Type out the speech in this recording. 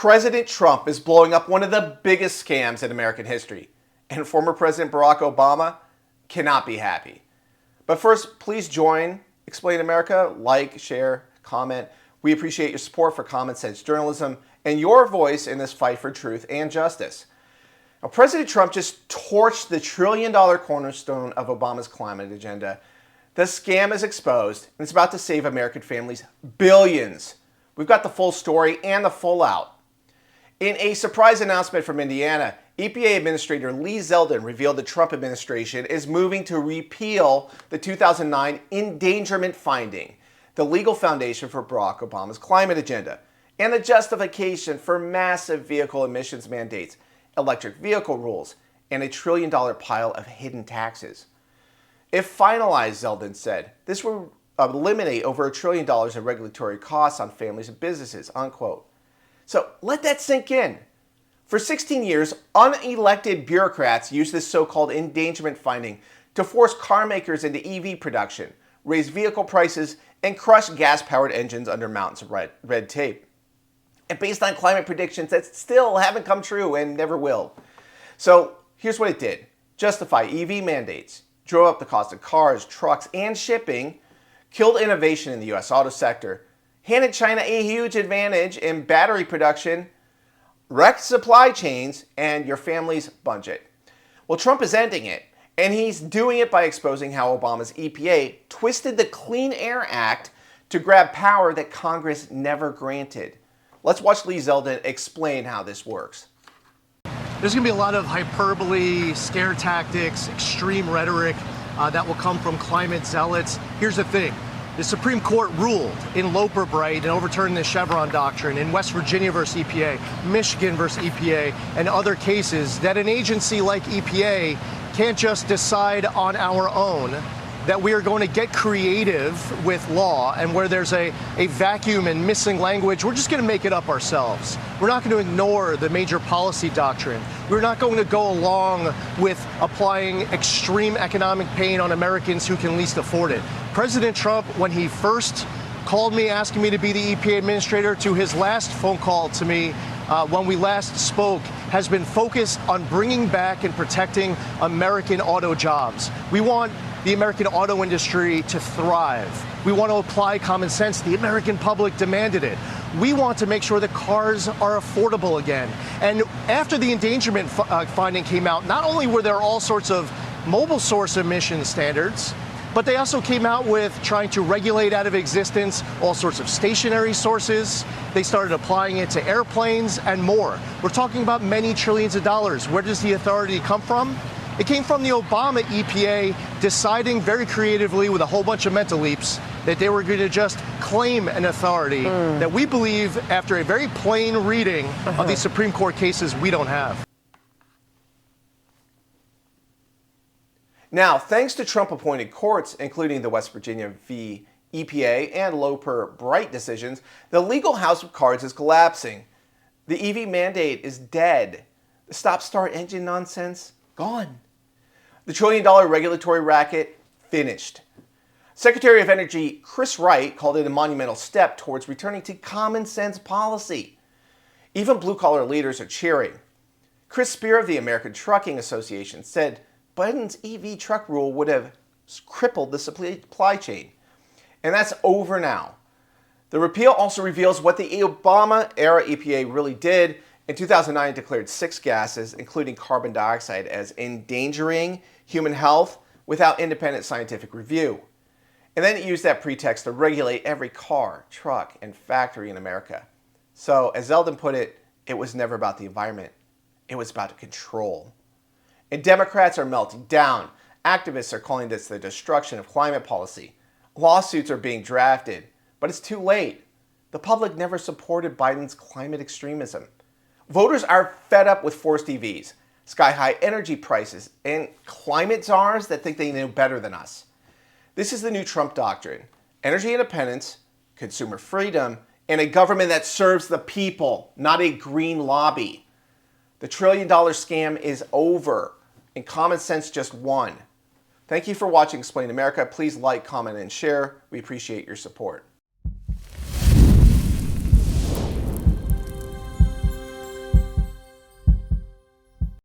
President Trump is blowing up one of the biggest scams in American history, and former President Barack Obama cannot be happy. But first, please join Explain America, like, share, comment. We appreciate your support for common sense journalism and your voice in this fight for truth and justice. Now, President Trump just torched the trillion-dollar cornerstone of Obama's climate agenda. The scam is exposed, and it's about to save American families billions. We've got the full story and the full out. In a surprise announcement from Indiana, EPA Administrator Lee Zeldin revealed the Trump administration is moving to repeal the 2009 endangerment finding, the legal foundation for Barack Obama's climate agenda, and the justification for massive vehicle emissions mandates, electric vehicle rules, and a trillion-dollar pile of hidden taxes. If finalized, Zeldin said, this will eliminate over $1 trillion in regulatory costs on families and businesses, unquote. So let that sink in. For 16 years, unelected bureaucrats used this so-called endangerment finding to force car makers into EV production, raise vehicle prices, and crush gas-powered engines under mountains of red tape. And based on climate predictions that still haven't come true and never will. So here's what it did. Justify EV mandates, drove up the cost of cars, trucks, and shipping, killed innovation in the U.S. auto sector, handed China a huge advantage in battery production, wrecked supply chains, and your family's budget. Well, Trump is ending it, and he's doing it by exposing how Obama's EPA twisted the Clean Air Act to grab power that Congress never granted. Let's watch Lee Zeldin explain how this works. There's going to be a lot of hyperbole, scare tactics, extreme rhetoric that will come from climate zealots. Here's the thing. The Supreme Court ruled in Loper Bright and overturned the Chevron doctrine in West Virginia versus EPA, Michigan versus EPA, and other cases that an agency like EPA can't just decide on our own, that we are going to get creative with law, and where there's a vacuum and missing language, we're just going to make it up ourselves. We're not going to ignore the major policy doctrine. We're not going to go along with applying extreme economic pain on Americans who can least afford it. President Trump, when he first called me asking me to be the EPA administrator, to his last phone call to me when we last spoke, has been focused on bringing back and protecting American auto jobs. We want the American auto industry to thrive. We want to apply common sense. The American public demanded it. We want to make sure that cars are affordable again. And after the endangerment finding came out, not only were there all sorts of mobile source emission standards, but they also came out with trying to regulate out of existence all sorts of stationary sources. They started applying it to airplanes and more. We're talking about many trillions of dollars. Where does the authority come from? It came from the Obama EPA deciding very creatively with a whole bunch of mental leaps that they were going to just claim an authority that we believe, after a very plain reading of these Supreme Court cases, we don't have. Now, thanks to Trump-appointed courts, including the West Virginia v. EPA and Loper Bright decisions, the legal house of cards is collapsing. The EV mandate is dead. The stop-start engine nonsense, gone. The trillion-dollar regulatory racket, finished. Secretary of Energy Chris Wright called it a monumental step towards returning to common sense policy. Even blue-collar leaders are cheering. Chris Spear of the American Trucking Association said Biden's EV truck rule would have crippled the supply chain. And that's over now. The repeal also reveals what the Obama-era EPA really did. In 2009, it declared 6 gases, including carbon dioxide, as endangering human health without independent scientific review. And then it used that pretext to regulate every car, truck, and factory in America. So, as Zeldin put it, it was never about the environment. It was about control. And Democrats are melting down. Activists are calling this the destruction of climate policy. Lawsuits are being drafted, but it's too late. The public never supported Biden's climate extremism. Voters are fed up with forced EVs, sky-high energy prices, and climate czars that think they know better than us. This is the new Trump doctrine: energy independence, consumer freedom, and a government that serves the people, not a green lobby. The trillion-dollar scam is over, and common sense just won. Thank you for watching Explain America. Please like, comment, and share. We appreciate your support.